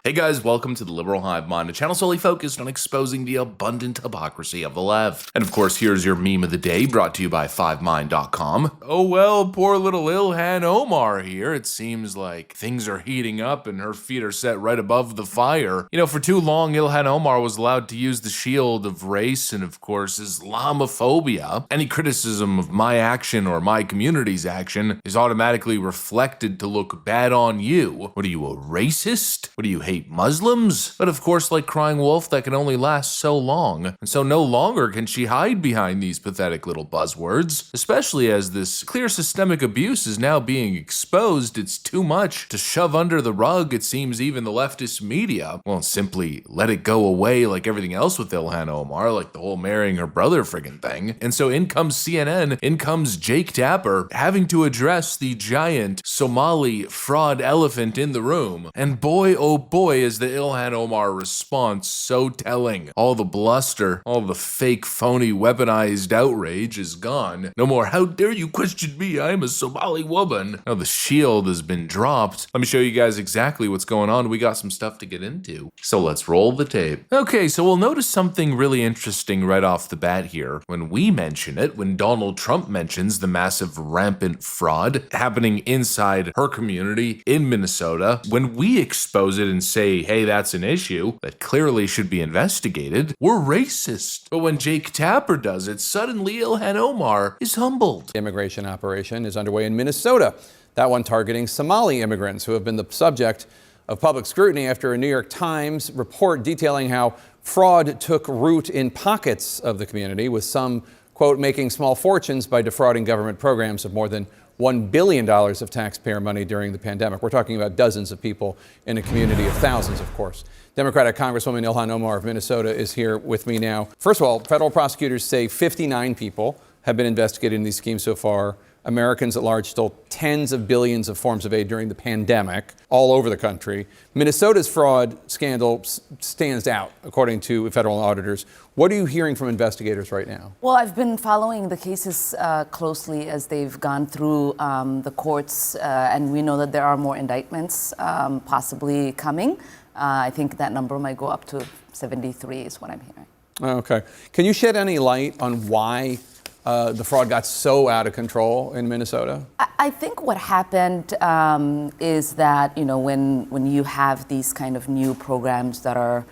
Hey guys, welcome to the Liberal Hive Mind, a channel solely focused on exposing the abundant hypocrisy of the left. And of course, here's your meme of the day, brought to you by 5mind.com. Oh well, poor little Ilhan Omar here. It seems like things are heating up and her feet are set right above the fire. You know, for too long, Ilhan Omar was allowed to use the shield of race and of course Islamophobia. Any criticism of my action or my community's action is automatically reflected to look bad on you. What are you, a racist? What do you hate Muslims? But of course, like crying wolf, that can only last so long, and so no longer can she hide behind these pathetic little buzzwords, especially as this clear systemic abuse is now being exposed. It's too much to shove under the rug. It seems even the leftist media won't simply let it go away like everything else with Ilhan Omar, like the whole marrying her brother friggin' thing. And so in comes CNN, in comes Jake Tapper, having to address the giant Somali fraud elephant in the room. And boy, oh boy, is the Ilhan Omar response so telling. All the bluster, all the fake, phony, weaponized outrage is gone. No more, how dare you question me, I'm a Somali woman. Now the shield has been dropped. Let me show you guys exactly what's going on. We got some stuff to get into. So let's roll the tape. Okay, so we'll notice something really interesting right off the bat here. When we mention it, when Donald Trump mentions the massive rampant fraud happening inside her community in Minnesota, when we expose it and say, hey, that's an issue that clearly should be investigated, we're racist. But when Jake Tapper does it, suddenly Ilhan Omar is humbled. Immigration operation is underway in Minnesota. That one targeting Somali immigrants who have been the subject of public scrutiny after a New York Times report detailing how fraud took root in pockets of the community, with some, quote, making small fortunes by defrauding government programs of more than $1 billion of taxpayer money during the pandemic. We're talking about dozens of people in a community of thousands, of course. Democratic Congresswoman Ilhan Omar of Minnesota is here with me now. First of all, federal prosecutors say 59 people have been investigated in these schemes so far. Americans at large stole tens of billions of forms of aid during the pandemic all over the country. Minnesota's fraud scandal stands out, according to federal auditors. What are you hearing from investigators right now? Well, I've been following the cases closely as they've gone through the courts, and we know that there are more indictments possibly coming. I think that number might go up to 73 is what I'm hearing. Okay. Can you shed any light on why the fraud got so out of control in Minnesota? I think what happened is that, you know, when you have these kind of new programs that are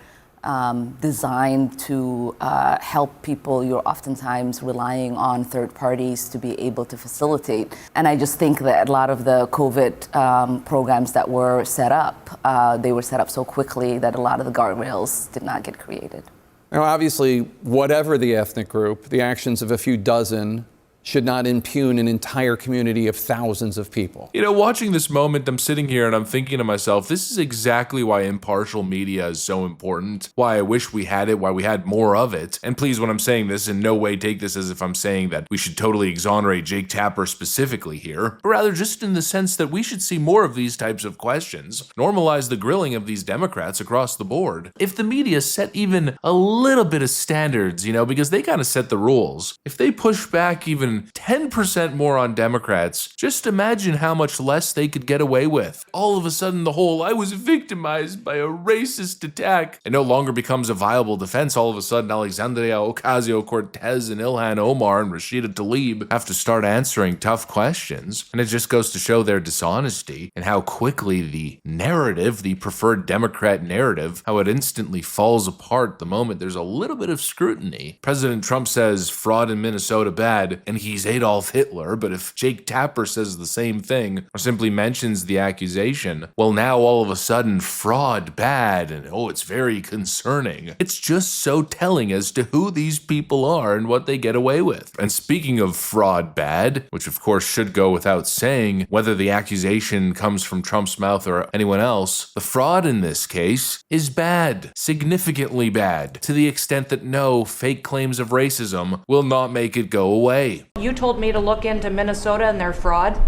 designed to help people, you're oftentimes relying on third parties to be able to facilitate. And I just think that a lot of the COVID programs that were set up, they were set up so quickly that a lot of the guardrails did not get created. Now, obviously, whatever the ethnic group, the actions of a few dozen should not impugn an entire community of thousands of people. You know, watching this moment, I'm sitting here and I'm thinking to myself, this is exactly why impartial media is so important, why I wish we had it, why we had more of it. And please, when I'm saying this, in no way take this as if I'm saying that we should totally exonerate Jake Tapper specifically here, but rather just in the sense that we should see more of these types of questions, normalize the grilling of these Democrats across the board. If the media set even a little bit of standards, you know, because they kind of set the rules, if they push back even 10% more on Democrats, just imagine how much less they could get away with. All of a sudden, the whole "I was victimized by a racist attack" it no longer becomes a viable defense. All of a sudden, Alexandria Ocasio-Cortez and Ilhan Omar and Rashida Tlaib have to start answering tough questions. And it just goes to show their dishonesty and how quickly the narrative, the preferred Democrat narrative, how it instantly falls apart the moment there's a little bit of scrutiny. President Trump says fraud in Minnesota bad, and he's Adolf Hitler, but if Jake Tapper says the same thing or simply mentions the accusation, well, now all of a sudden fraud bad and oh, it's very concerning. It's just so telling as to who these people are and what they get away with. And speaking of fraud bad, which of course should go without saying, whether the accusation comes from Trump's mouth or anyone else, the fraud in this case is bad, significantly bad, to the extent that no fake claims of racism will not make it go away. You told me to look into Minnesota and their fraud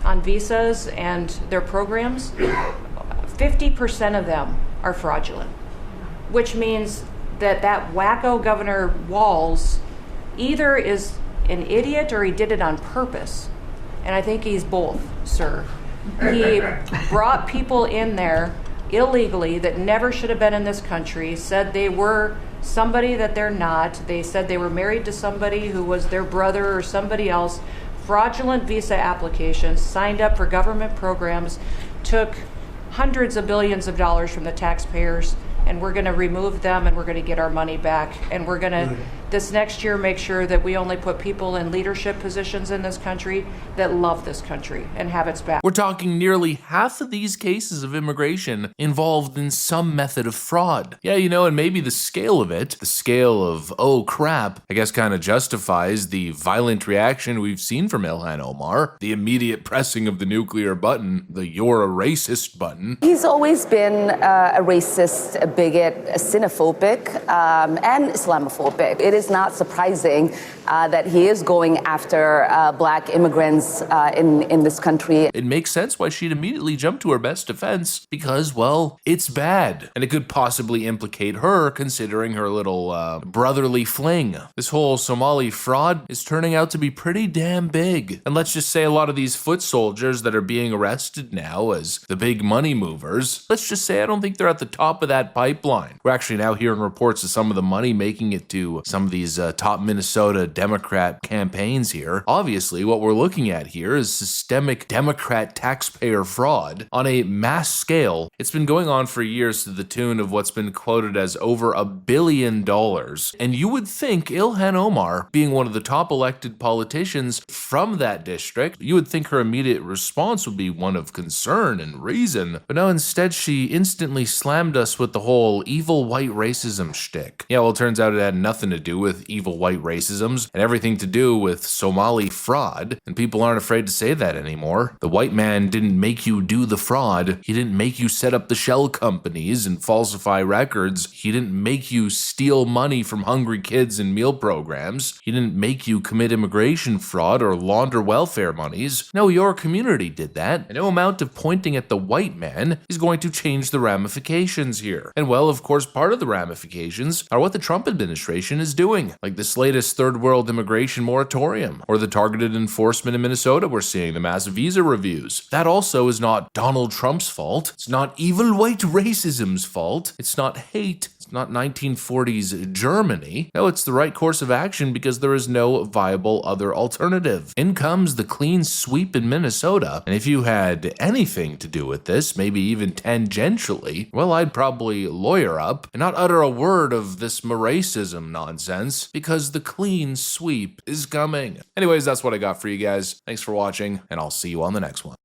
on visas and their programs. 50% of them are fraudulent, which means that wacko Governor Walz either is an idiot or he did it on purpose. And I think he's both, sir. He brought people in there illegally that never should have been in this country, said they were somebody that they're not. They said they were married to somebody who was their brother or somebody else. Fraudulent visa applications, signed up for government programs, took hundreds of billions of dollars from the taxpayers, and we're going to remove them and we're going to get our money back. And we're going to, this next year, make sure that we only put people in leadership positions in this country that love this country and have its back. We're talking nearly half of these cases of immigration involved in some method of fraud. Yeah, you know, and maybe the scale of it, the scale of, oh crap, I guess kind of justifies the violent reaction we've seen from Ilhan Omar, the immediate pressing of the nuclear button, the "you're a racist" button. He's always been a racist, a bigot, a xenophobic, and Islamophobic. It is not surprising that he is going after black immigrants in this country. It makes sense why she'd immediately jump to her best defense because, well, it's bad. And it could possibly implicate her considering her little brotherly fling. This whole Somali fraud is turning out to be pretty damn big. And let's just say a lot of these foot soldiers that are being arrested now as the big money movers, let's just say I don't think they're at the top of that pipeline. We're actually now hearing reports of some of the money making it to some of these top Minnesota Democrat campaigns here. Obviously, what we're looking at here is systemic Democrat taxpayer fraud on a mass scale. It's been going on for years to the tune of what's been quoted as over $1 billion. And you would think Ilhan Omar, being one of the top elected politicians from that district, you would think her immediate response would be one of concern and reason. But no, instead she instantly slammed us with the whole evil white racism shtick. Yeah, well, it turns out it had nothing to do with evil white racisms and everything to do with Somali fraud, and people aren't afraid to say that anymore. The white man didn't make you do the fraud. He didn't make you set up the shell companies and falsify records. He didn't make you steal money from hungry kids in meal programs. He didn't make you commit immigration fraud or launder welfare monies. No, your community did that, and no amount of pointing at the white man is going to change the ramifications here. And well, of course, part of the ramifications are what the Trump administration is doing, like this latest third world immigration moratorium, or the targeted enforcement in Minnesota we're seeing, the massive visa reviews. That also is not Donald Trump's fault. It's not evil white racism's fault. It's not hate. It's not 1940s Germany. No, it's the right course of action because there is no viable other alternative. In comes the clean sweep in Minnesota, and if you had anything to do with this, maybe even tangentially, well, I'd probably lawyer up and not utter a word of this racism nonsense because the clean sweep is coming. Anyways, that's what I got for you guys. Thanks for watching, and I'll see you on the next one.